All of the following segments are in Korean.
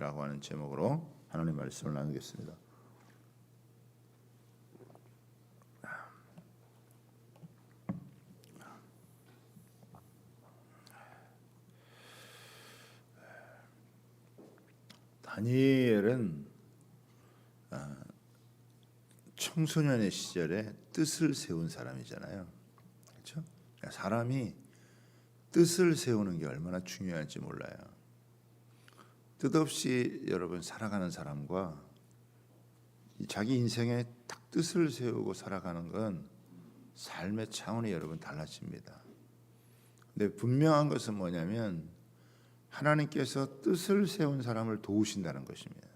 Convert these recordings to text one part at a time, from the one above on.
것이라고 하는 제목으로 하나님 말씀을 나누겠습니다. 다니엘은 청소년의 시절에 뜻을 세운 사람이잖아요. 그렇죠? 사람이 뜻을 세우는 게 얼마나 중요한지 몰라요. 뜻없이 여러분 살아가는 사람과 자기 인생에 딱 뜻을 세우고 살아가는 건 삶의 차원이 여러분 달라집니다. 근데 분명한 것은 뭐냐면 하나님께서 뜻을 세운 사람을 도우신다는 것입니다.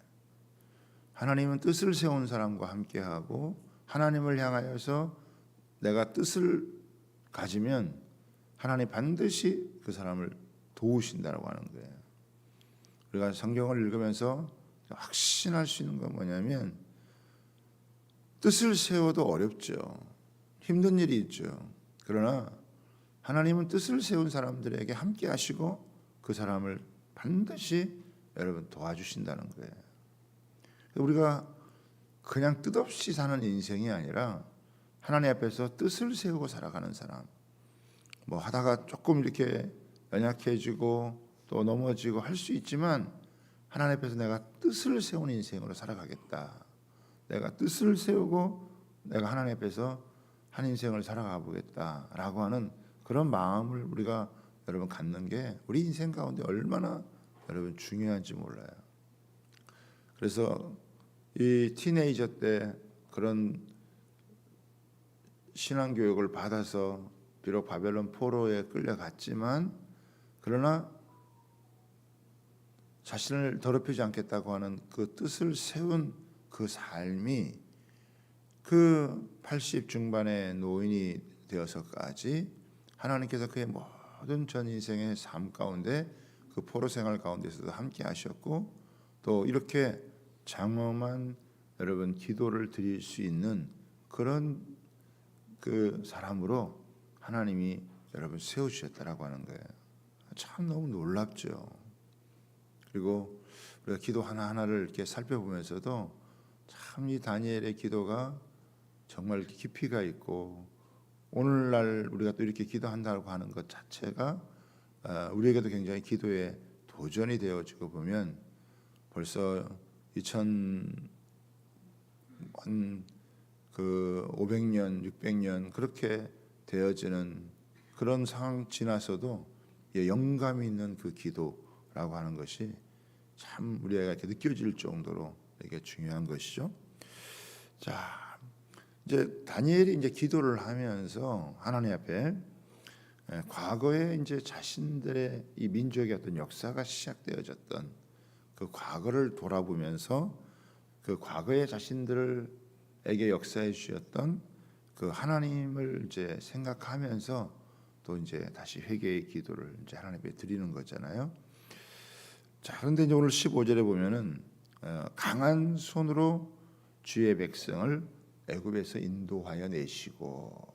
하나님은 뜻을 세운 사람과 함께하고 하나님을 향하여서 내가 뜻을 가지면 하나님 반드시 그 사람을 도우신다고 하는 거예요. 우리가 성경을 읽으면서 확신할 수 있는 건 뭐냐면 뜻을 세워도 어렵죠. 힘든 일이 있죠. 그러나 하나님은 뜻을 세운 사람들에게 함께 하시고 그 사람을 반드시 여러분 도와주신다는 거예요. 우리가 그냥 뜻없이 사는 인생이 아니라 하나님 앞에서 뜻을 세우고 살아가는 사람, 뭐 하다가 조금 이렇게 연약해지고 또 넘어지고 할 수 있지만 하나님 앞에서 내가 뜻을 세운 인생으로 살아가겠다. 내가 뜻을 세우고 내가 하나님 앞에서 한 인생을 살아가 보겠다라고 하는 그런 마음을 우리가 여러분 갖는 게 우리 인생 가운데 얼마나 여러분 중요한지 몰라요. 그래서 이 티네이저 때 그런 신앙 교육을 받아서 비록 바벨론 포로에 끌려갔지만 그러나 자신을 더럽히지 않겠다고 하는 그 뜻을 세운 그 삶이 그 80 중반의 노인이 되어서까지 하나님께서 그의 모든 전 인생의 삶 가운데 그 포로 생활 가운데서도 함께 하셨고 또 이렇게 장엄한 여러분 기도를 드릴 수 있는 그런 그 사람으로 하나님이 여러분 세우셨다라고 하는 거예요. 참 너무 놀랍죠. 그리고 우리가 기도 하나하나를 이렇게 살펴보면서도 참 이 다니엘의 기도가 정말 깊이가 있고 오늘날 우리가 또 이렇게 기도한다고 하는 것 자체가 우리에게도 굉장히 기도의 도전이 되어지고 보면 벌써 500년, 600년 그렇게 되어지는 그런 상황 지나서도 영감이 있는 그 기도라고 하는 것이 참 우리가 이렇게 느껴질 정도로 이게 중요한 것이죠. 자, 이제 다니엘이 이제 기도를 하면서 하나님 앞에 과거에 이제 자신들의 이 민족의 어떤 역사가 시작되어졌던 그 과거를 돌아보면서 그 과거의 자신들에게 역사해 주셨던 그 하나님을 이제 생각하면서 또 이제 다시 회개의 기도를 이제 하나님께 드리는 거잖아요. 자, 그런데 이제 오늘 15절에 보면은 강한 손으로 주의 백성을 애굽에서 인도하여 내시고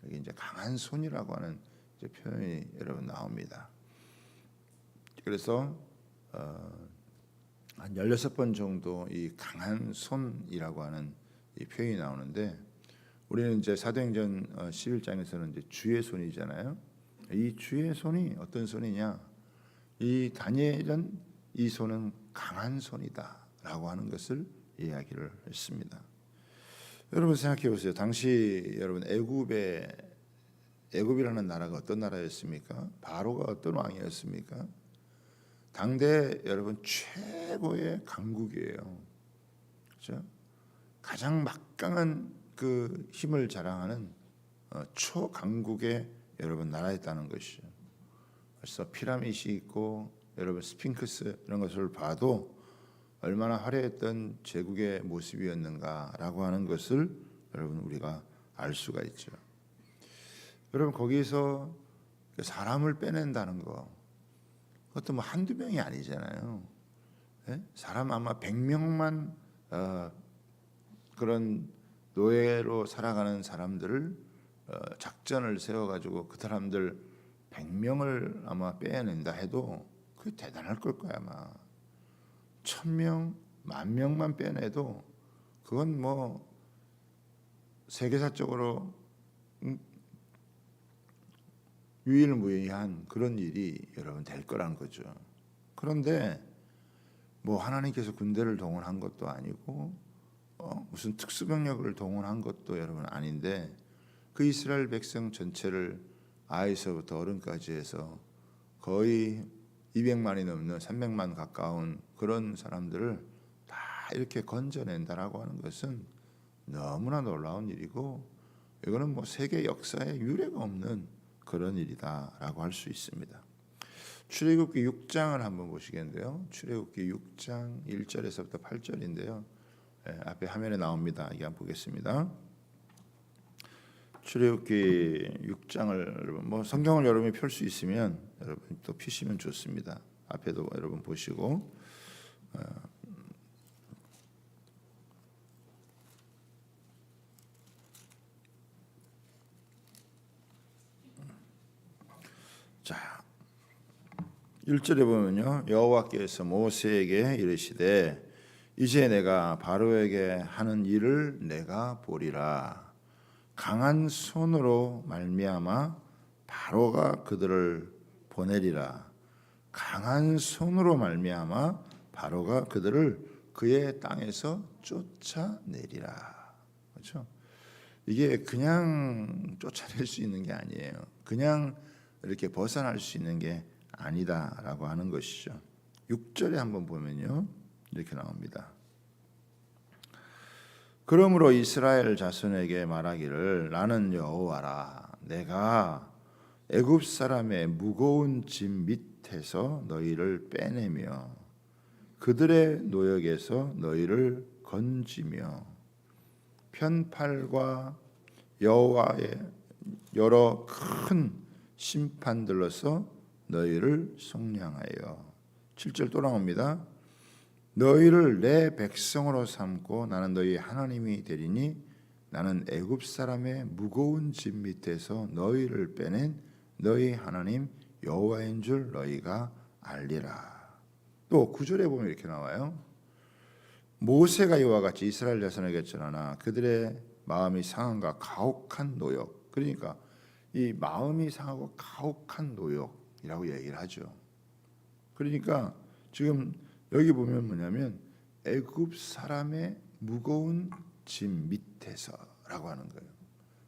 여기 이제 강한 손이라고 하는 이제 표현이 여러분 나옵니다. 그래서 한 16번 정도 이 강한 손이라고 하는 이 표현이 나오는데 우리는 이제 사도행전 11장에서는 이제 주의 손이잖아요. 이 주의 손이 어떤 손이냐? 이 다니엘은 이 손은 강한 손이다라고 하는 것을 이야기를 했습니다. 여러분 생각해 보세요. 당시 여러분 애굽이라는 나라가 어떤 나라였습니까? 바로가 어떤 왕이었습니까? 당대 여러분 최고의 강국이에요. 그렇죠? 가장 막강한 그 힘을 자랑하는 초강국의 여러분 나라였다는 것이죠. 그래서 피라밋이 있고 여러분 스핑크스 이런 것을 봐도 얼마나 화려했던 제국의 모습이었는가라고 하는 것을 여러분 우리가 알 수가 있죠. 여러분 거기서 사람을 빼낸다는 거 그것도 뭐 한두 명이 아니잖아요. 네? 사람 아마 100명만 그런 노예로 살아가는 사람들을 작전을 세워가지고 그 사람들 100명을 아마 빼낸다 해도 그게 대단할 걸 거야 아마. 1000명, 10,000명만 빼내도 그건 뭐 세계사적으로 유일무이한 그런 일이 여러분 될 거란 거죠. 그런데 뭐 하나님께서 군대를 동원한 것도 아니고 무슨 특수병력을 동원한 것도 여러분 아닌데 그 이스라엘 백성 전체를 아이서부터 어른까지 해서 거의 200만이 넘는 300만 가까운 그런 사람들을 다 이렇게 건져낸다라고 하는 것은 너무나 놀라운 일이고 이거는 뭐 세계 역사에 유례가 없는 그런 일이다라고 할 수 있습니다. 출애굽기 6장을 한번 보시겠는데요. 출애굽기 6장 1절에서부터 8절인데요. 앞에 화면에 나옵니다. 이게 한번 보겠습니다. 출애굽기 6장을 여러분 뭐 성경을 여러분이 펼 수 있으면 여러분 또 피시면 좋습니다. 앞에도 여러분 보시고 자 1절에 보면요. 여호와께서 모세에게 이르시되 이제 내가 바로에게 하는 일을 내가 보리라. 강한 손으로 말미암아 바로가 그들을 보내리라. 강한 손으로 말미암아 바로가 그들을 그의 땅에서 쫓아내리라. 그렇죠? 이게 그냥 쫓아낼 수 있는 게 아니에요. 그냥 이렇게 벗어날 수 있는 게 아니다라고 하는 것이죠. 6절에 한번 보면요. 이렇게 나옵니다. 그러므로 이스라엘 자손에게 말하기를 나는 여호와라. 내가 애굽 사람의 무거운 짐 밑에서 너희를 빼내며 그들의 노역에서 너희를 건지며 편팔과 여호와의 여러 큰 심판들로서 너희를 속량하여 7절 또 나옵니다. 너희를 내 백성으로 삼고 나는 너희 하나님이 되리니 나는 애굽 사람의 무거운 짐 밑에서 너희를 빼낸 너희 하나님 여호와인 줄 너희가 알리라. 또 9절에 보면 이렇게 나와요. 모세가 이와 같이 이스라엘 자손에게 전하나 그들의 마음이 상함과 가혹한 노역. 그러니까 이 마음이 상하고 가혹한 노역이라고 얘기를 하죠. 그러니까 지금 여기 보면 뭐냐면 애굽 사람의 무거운 짐 밑에서라고 하는 거예요.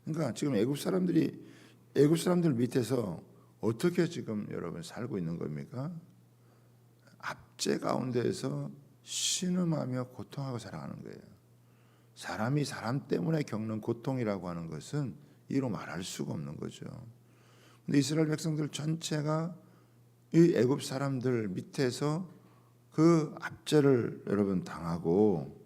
그러니까 지금 애굽 사람들 밑에서 어떻게 지금 여러분 살고 있는 겁니까? 압제 가운데에서 신음하며 고통하고 살아가는 거예요. 사람이 사람 때문에 겪는 고통이라고 하는 것은 이로 말할 수가 없는 거죠. 근데 이스라엘 백성들 전체가 이 애굽 사람들 밑에서 그 압제를 여러분 당하고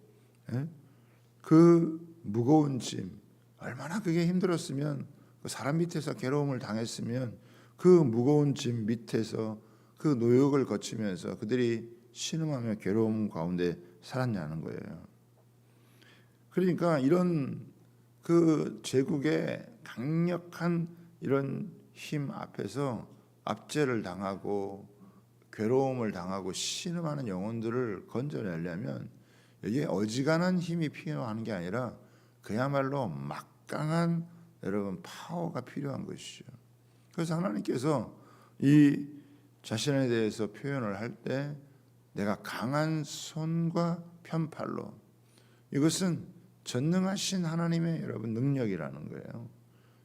그 무거운 짐 얼마나 그게 힘들었으면 그 사람 밑에서 괴로움을 당했으면 그 무거운 짐 밑에서 그 노역을 거치면서 그들이 신음하며 괴로움 가운데 살았냐는 거예요. 그러니까 이런 그 제국의 강력한 이런 힘 앞에서 압제를 당하고 괴로움을 당하고 신음하는 영혼들을 건져내려면 이게 어지간한 힘이 필요한 게 아니라 그야말로 막강한 여러분 파워가 필요한 것이죠. 그래서 하나님께서 이 자신에 대해서 표현을 할 때 내가 강한 손과 편팔로 이것은 전능하신 하나님의 여러분 능력이라는 거예요.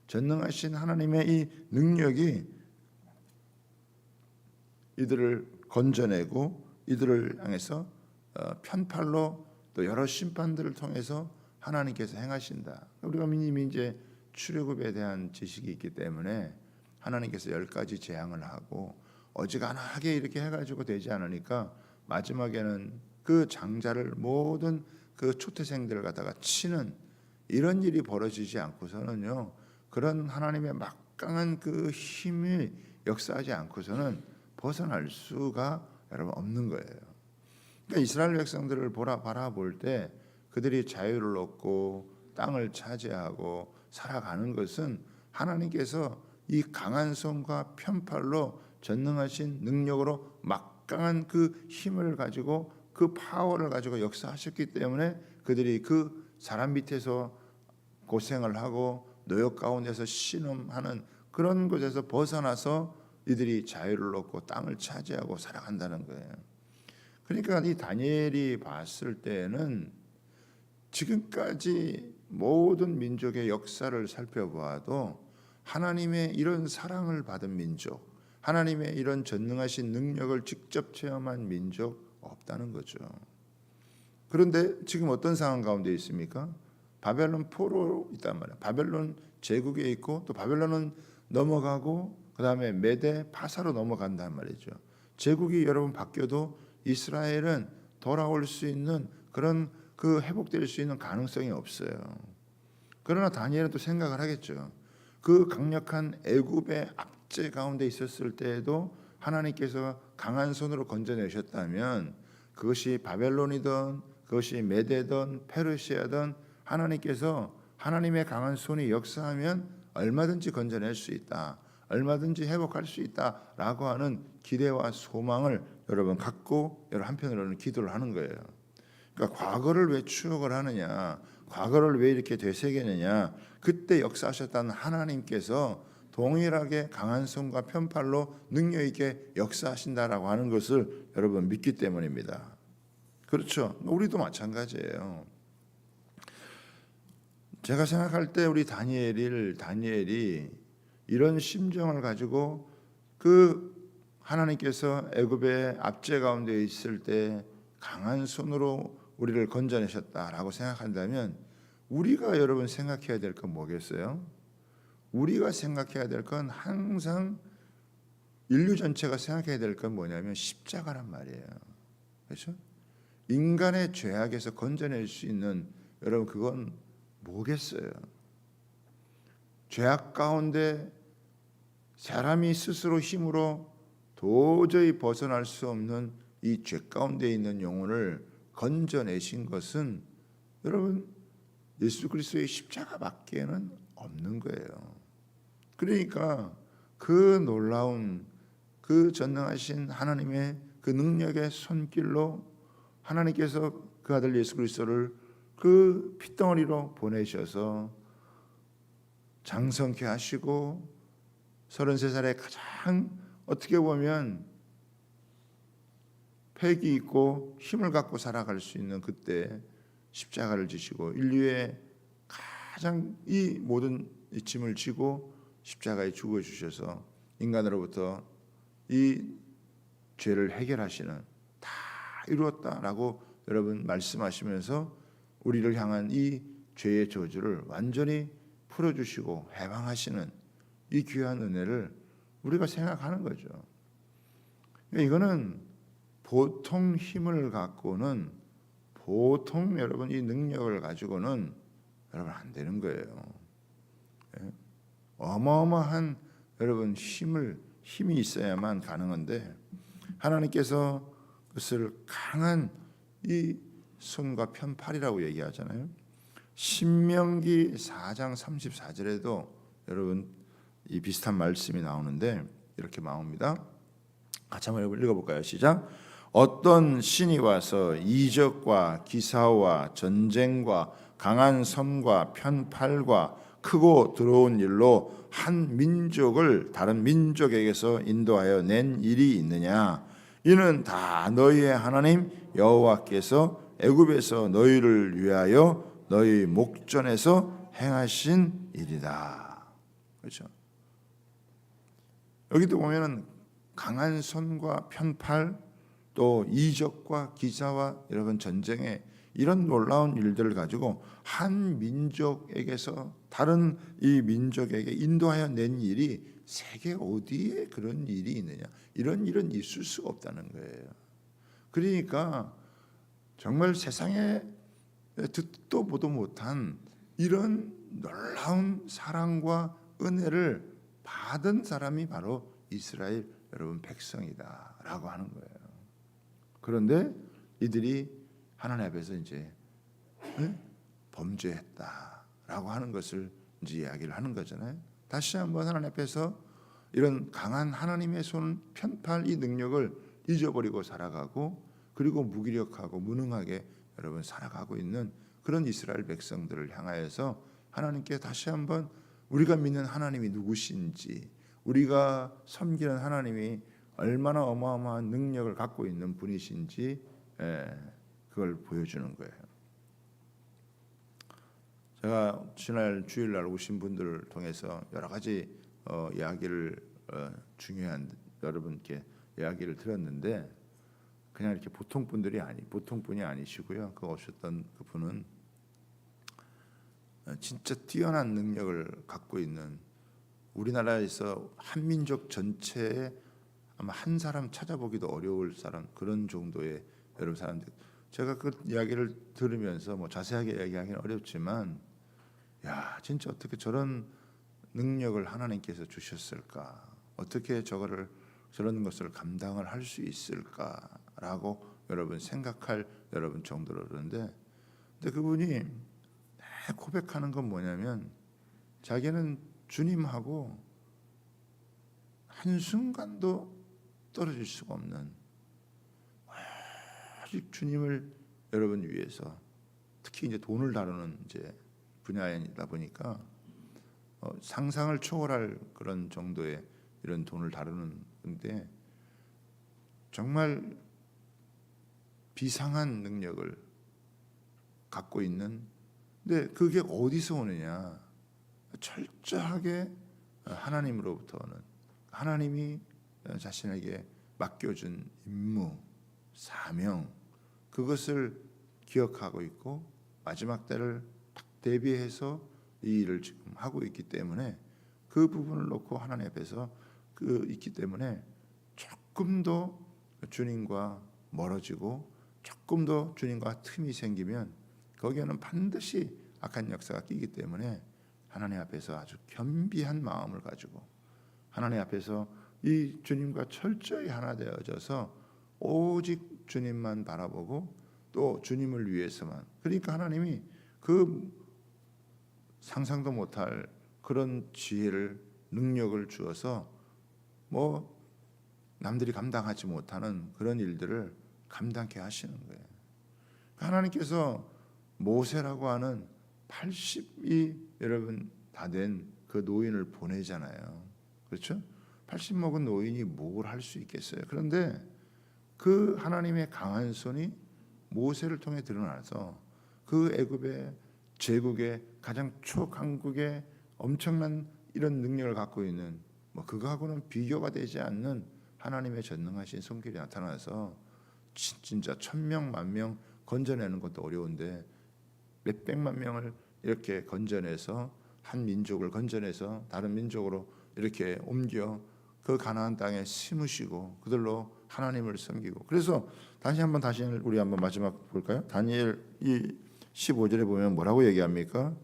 전능하신 하나님의 이 능력이 이들을 건져내고 이들을 향해서 편팔로 또 여러 심판들을 통해서 하나님께서 행하신다. 우리가 이미 이제 출애굽에 대한 지식이 있기 때문에 하나님께서 10가지 재앙을 하고 어지간하게 이렇게 해가지고 되지 않으니까 마지막에는 그 장자를 모든 그 초태생들을 갖다가 치는 이런 일이 벌어지지 않고서는요 그런 하나님의 막강한 그 힘이 역사하지 않고서는 벗어날 수가 여러분 없는 거예요. 그러니까 이스라엘 백성들을 바라볼 때 그들이 자유를 얻고 땅을 차지하고 살아가는 것은 하나님께서 이 강한 손과 편팔로 전능하신 능력으로 막강한 그 힘을 가지고 그 파워를 가지고 역사하셨기 때문에 그들이 그 사람 밑에서 고생을 하고 노역 가운데서 신음하는 그런 곳에서 벗어나서 이들이 자유를 얻고 땅을 차지하고 살아간다는 거예요. 그러니까 이 다니엘이 봤을 때는 지금까지 모든 민족의 역사를 살펴보아도 하나님의 이런 사랑을 받은 민족, 하나님의 이런 전능하신 능력을 직접 체험한 민족 없다는 거죠. 그런데 지금 어떤 상황 가운데 있습니까? 바벨론 포로 있단 말이에요. 바벨론 제국에 있고 또 바벨론은 넘어가고 그 다음에 메대 파사로 넘어간단 말이죠. 제국이 여러분 바뀌어도 이스라엘은 돌아올 수 있는 그런 그 회복될 수 있는 가능성이 없어요. 그러나 다니엘은 또 생각을 하겠죠. 그 강력한 애굽의 압제 가운데 있었을 때에도 하나님께서 강한 손으로 건져내셨다면 그것이 바벨론이든 그것이 메대든 페르시아든 하나님께서 하나님의 강한 손이 역사하면 얼마든지 건져낼 수 있다. 얼마든지 회복할 수 있다라고 하는 기대와 소망을 여러분 갖고 여러분 한편으로는 기도를 하는 거예요. 그러니까 과거를 왜 추억을 하느냐, 과거를 왜 이렇게 되새기느냐, 그때 역사하셨다는 하나님께서 동일하게 강한 손과 편팔로 능력 있게 역사하신다라고 하는 것을 여러분 믿기 때문입니다. 그렇죠? 우리도 마찬가지예요. 제가 생각할 때 우리 다니엘이 이런 심정을 가지고 그 하나님께서 애굽의 압제 가운데 있을 때 강한 손으로 우리를 건져내셨다라고 생각한다면 우리가 여러분 생각해야 될 건 뭐겠어요? 우리가 생각해야 될 건 항상 인류 전체가 생각해야 될 건 뭐냐면 십자가란 말이에요. 그렇죠? 인간의 죄악에서 건져낼 수 있는 여러분 그건 뭐겠어요? 죄악 가운데 사람이 스스로 힘으로 도저히 벗어날 수 없는 이 죄 가운데 있는 영혼을 건져내신 것은 여러분 예수 그리스도의 십자가밖에는 없는 거예요. 그러니까 그 놀라운 그 전능하신 하나님의 그 능력의 손길로 하나님께서 그 아들 예수 그리스도를 그 핏덩어리로 보내셔서 장성케 하시고 33살에 가장 어떻게 보면 패기 있고 힘을 갖고 살아갈 수 있는 그때 십자가를 지시고 인류의 가장 이 모든 이 짐을 지고 십자가에 죽어 주셔서 인간으로부터 이 죄를 해결하시는 다 이루었다라고 여러분 말씀하시면서 우리를 향한 이 죄의 저주를 완전히 풀어주시고 해방하시는 이 귀한 은혜를 우리가 생각하는 거죠. 이거는 보통 힘을 갖고는 보통 여러분 이 능력을 가지고는 여러분 안 되는 거예요. 어마어마한 여러분 힘이 있어야만 가능한데 하나님께서 그것을 강한 이 손과 편팔이라고 얘기하잖아요. 신명기 4장 34절에도 여러분 이 비슷한 말씀이 나오는데 이렇게 나옵니다. 같이 한번 읽어볼까요? 시작. 어떤 신이 와서 이적과 기사와 전쟁과 강한 손과 편팔과 크고 더러운 일로 한 민족을 다른 민족에게서 인도하여 낸 일이 있느냐? 이는 다 너희의 하나님 여호와께서 애굽에서 너희를 위하여 너희 목전에서 행하신 일이다. 그렇죠? 여기도 보면은 강한 손과 편팔 또 이적과 기사와 여러분 전쟁에 이런 놀라운 일들을 가지고 한 민족에게서 다른 이 민족에게 인도하여 낸 일이 세계 어디에 그런 일이 있느냐? 이런 일은 있을 수가 없다는 거예요. 그러니까 정말 세상에 듣도 보도 못한 이런 놀라운 사랑과 은혜를 받은 사람이 바로 이스라엘 여러분 백성이다라고 하는 거예요. 그런데 이들이 하나님 앞에서 이제 범죄했다라고 하는 것을 이제 이야기를 하는 거잖아요. 다시 한번 하나님 앞에서 이런 강한 하나님의 손 편팔 이 능력을 잊어버리고 살아가고 그리고 무기력하고 무능하게 여러분 살아가고 있는 그런 이스라엘 백성들을 향하여서 하나님께 다시 한번 우리가 믿는 하나님이 누구신지, 우리가 섬기는 하나님이 얼마나 어마어마한 능력을 갖고 있는 분이신지 그걸 보여주는 거예요. 제가 지난 주일날 오신 분들을 통해서 여러 가지 이야기를 중요한 여러분께 이야기를 들었는데, 그냥 이렇게 보통 분이 아니시고요. 그 오셨던 그분은 진짜 뛰어난 능력을 갖고 있는, 우리나라에서 한민족 전체에 아마 한 사람 찾아보기도 어려울 사람, 그런 정도의 여러 사람들. 제가 그 이야기를 들으면서 뭐 자세하게 이야기하기는 어렵지만, 야, 진짜 어떻게 저런 능력을 하나님께서 주셨을까? 어떻게 저런 것을 감당을 할 수 있을까라고 여러분 생각할 여러분 정도로. 그런데 그분이 고백하는 건 뭐냐면, 자기는 주님하고 한순간도 떨어질 수가 없는, 오직 주님을 여러분 위해서, 특히 이제 돈을 다루는 이제 분야이다 보니까 상상을 초월할 그런 정도의 이런 돈을 다루는데, 정말 비상한 능력을 갖고 있는. 근데 그게 어디서 오느냐? 철저하게 하나님으로부터 오는, 하나님이 자신에게 맡겨준 임무, 사명, 그것을 기억하고 있고 마지막 때를 딱 대비해서 이 일을 지금 하고 있기 때문에, 그 부분을 놓고 하나님 앞에서 있기 때문에 조금 더 주님과 멀어지고 조금 더 주님과 틈이 생기면 거기에는 반드시 악한 역사가 끼기 때문에, 하나님 앞에서 아주 겸비한 마음을 가지고 하나님 앞에서 이 주님과 철저히 하나 되어져서 오직 주님만 바라보고 또 주님을 위해서만, 그러니까 하나님이 그 상상도 못할 그런 지혜를, 능력을 주어서 뭐 남들이 감당하지 못하는 그런 일들을 감당케 하시는 거예요. 하나님께서 모세라고 하는 80이 여러분 다 된 그 노인을 보내잖아요. 그렇죠? 80 먹은 노인이 뭘 할 수 있겠어요? 그런데 그 하나님의 강한 손이 모세를 통해 드러나서 그 애굽의 제국의 가장 초강국의 엄청난 이런 능력을 갖고 있는, 뭐 그거하고는 비교가 되지 않는 하나님의 전능하신 손길이 나타나서 진짜 1000명, 10,000명 건져내는 것도 어려운데 몇백만 명을 이렇게 건져내서, 한 민족을 건져내서 다른 민족으로 이렇게 옮겨 그 가나안 땅에 심으시고 그들로 하나님을 섬기고. 그래서 다시 우리 한번 마지막 볼까요? 다니엘 15절에 보면 뭐라고 얘기합니까?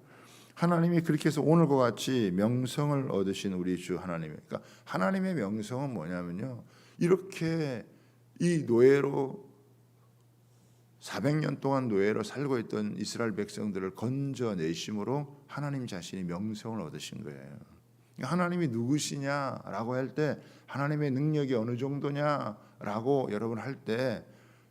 하나님이 그렇게 해서 오늘과 같이 명성을 얻으신 우리 주 하나님. 그러니까 하나님의 명성은 뭐냐면요, 이렇게 이 노예로 400년 동안 노예로 살고 있던 이스라엘 백성들을 건져내심으로 하나님 자신이 명성을 얻으신 거예요. 하나님이 누구시냐라고 할 때, 하나님의 능력이 어느 정도냐라고 여러분 할 때,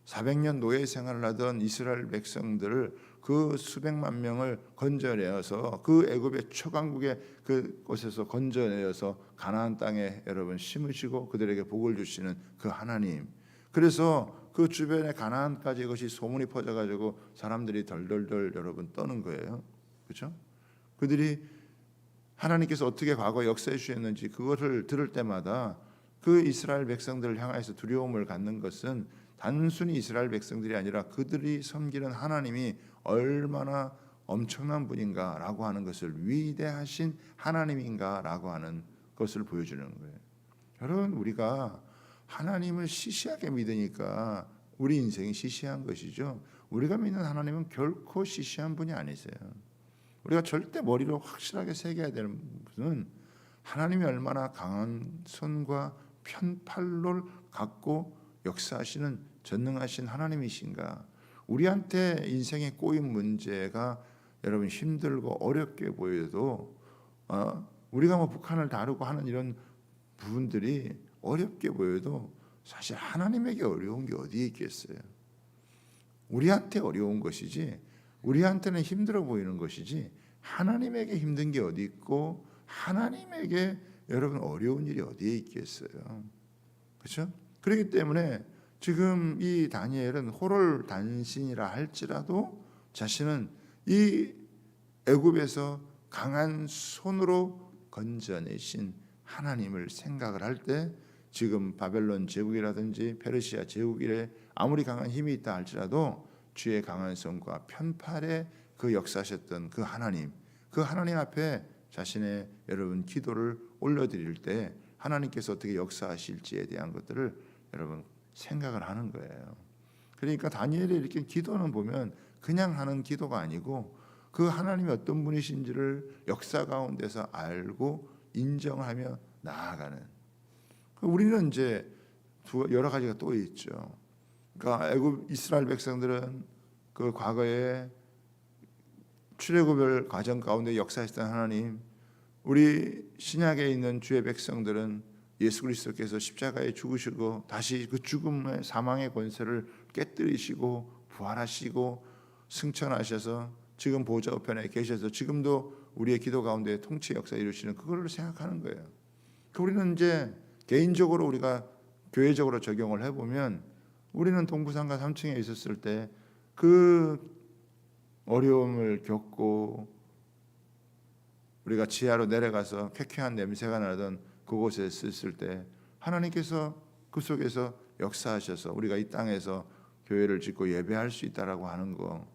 400년 노예 생활을 하던 이스라엘 백성들을 그 수백만 명을 건져내어서 그 애굽의 초강국의 그곳에서 건져내어서 가나안 땅에 여러분 심으시고 그들에게 복을 주시는 그 하나님. 그래서 그 주변에 가나안까지 이것이 소문이 퍼져가지고 사람들이 덜덜덜 여러분 떠는 거예요. 그렇죠? 그들이 하나님께서 어떻게 과거 역사해 주셨는지 그것을 들을 때마다 그 이스라엘 백성들을 향해서 두려움을 갖는 것은 단순히 이스라엘 백성들이 아니라 그들이 섬기는 하나님이 얼마나 엄청난 분인가라고 하는 것을, 위대하신 하나님인가라고 하는 것을 보여주는 거예요. 여러분, 우리가 하나님을 시시하게 믿으니까 우리 인생이 시시한 것이죠. 우리가 믿는 하나님은 결코 시시한 분이 아니세요. 우리가 절대 머리로 확실하게 새겨야 되는 분은 하나님이 얼마나 강한 손과 편팔을 갖고 역사하시는 전능하신 하나님이신가. 우리한테 인생에 꼬인 문제가 여러분 힘들고 어렵게 보여도 우리가 뭐 북한을 다루고 하는 이런 부분들이 어렵게 보여도 사실 하나님에게 어려운 게 어디에 있겠어요. 우리한테 어려운 것이지, 우리한테는 힘들어 보이는 것이지, 하나님에게 힘든 게 어디 있고 하나님에게 여러분 어려운 일이 어디에 있겠어요? 그렇죠? 그렇기 때문에 지금 이 다니엘은 호롤단신이라 할지라도 자신은 이 애굽에서 강한 손으로 건져내신 하나님을 생각을 할 때 지금 바벨론 제국이라든지 페르시아 제국에 아무리 강한 힘이 있다 할지라도 주의 강한 손과 편팔에 그 역사하셨던 그 하나님 앞에 자신의 여러분 기도를 올려드릴 때 하나님께서 어떻게 역사하실지에 대한 것들을 여러분 생각을 하는 거예요. 그러니까 다니엘의 이렇게 기도는 보면 그냥 하는 기도가 아니고 그 하나님이 어떤 분이신지를 역사 가운데서 알고 인정하며 나아가는. 우리는 이제 여러 가지가 또 있죠. 그러니까 애굽 이스라엘 백성들은 그 과거에 출애굽을 과정 가운데 역사했던 하나님, 우리 신약에 있는 주의 백성들은 예수 그리스도께서 십자가에 죽으시고 다시 그 죽음의 사망의 권세를 깨뜨리시고 부활하시고 승천하셔서 지금 보좌 우편에 계셔서 지금도 우리의 기도 가운데 통치 역사 이루시는 그거를 생각하는 거예요. 우리는 이제 개인적으로 우리가 교회적으로 적용을 해보면 우리는 동부산가 3층에 있었을 때 그 어려움을 겪고 우리가 지하로 내려가서 쾌쾌한 냄새가 나던 그곳에 있을 때 하나님께서 그 속에서 역사하셔서 우리가 이 땅에서 교회를 짓고 예배할 수 있다라고 하는 거,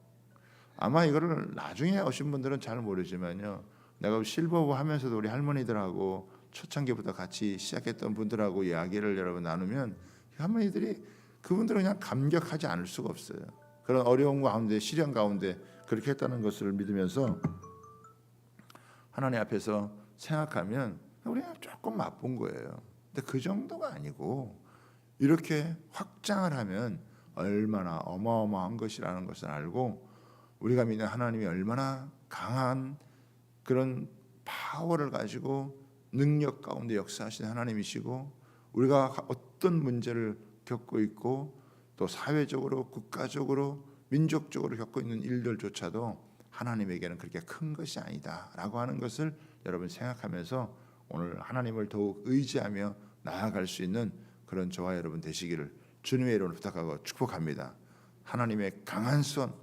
아마 이거를 나중에 오신 분들은 잘 모르지만요, 내가 실버브 하면서도 우리 할머니들하고 초창기부터 같이 시작했던 분들하고 이야기를 여러분 나누면 할머니들이 그분들은 그냥 감격하지 않을 수가 없어요. 그런 어려움 가운데 시련 가운데 그렇게 했다는 것을 믿으면서 하나님 앞에서 생각하면 우리가 조금 맛본 거예요. 근데 그 정도가 아니고 이렇게 확장을 하면 얼마나 어마어마한 것이라는 것을 알고 우리가 믿는 하나님이 얼마나 강한 그런 파워를 가지고 능력 가운데 역사하시는 하나님이시고 우리가 어떤 문제를 겪고 있고 또 사회적으로 국가적으로 민족적으로 겪고 있는 일들조차도 하나님에게는 그렇게 큰 것이 아니다라고 하는 것을 여러분 생각하면서 오늘 하나님을 더욱 의지하며 나아갈 수 있는 그런 저와 여러분 되시기를 주님의 이름으로 부탁하고 축복합니다. 하나님의 강한 손,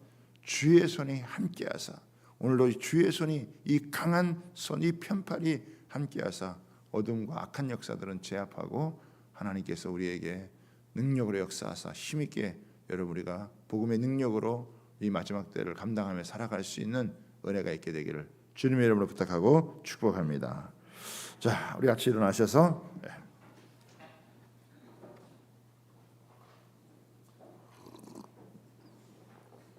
주의 손이 함께하사 오늘도 주의 손이 이 강한 손, 이 편팔이 함께하사 어둠과 악한 역사들은 제압하고 하나님께서 우리에게 능력으로 역사하사 힘있게 여러분 우리가 복음의 능력으로 이 마지막 때를 감당하며 살아갈 수 있는 은혜가 있게 되기를 주님의 이름으로 부탁하고 축복합니다. 자, 우리 같이 일어나셔서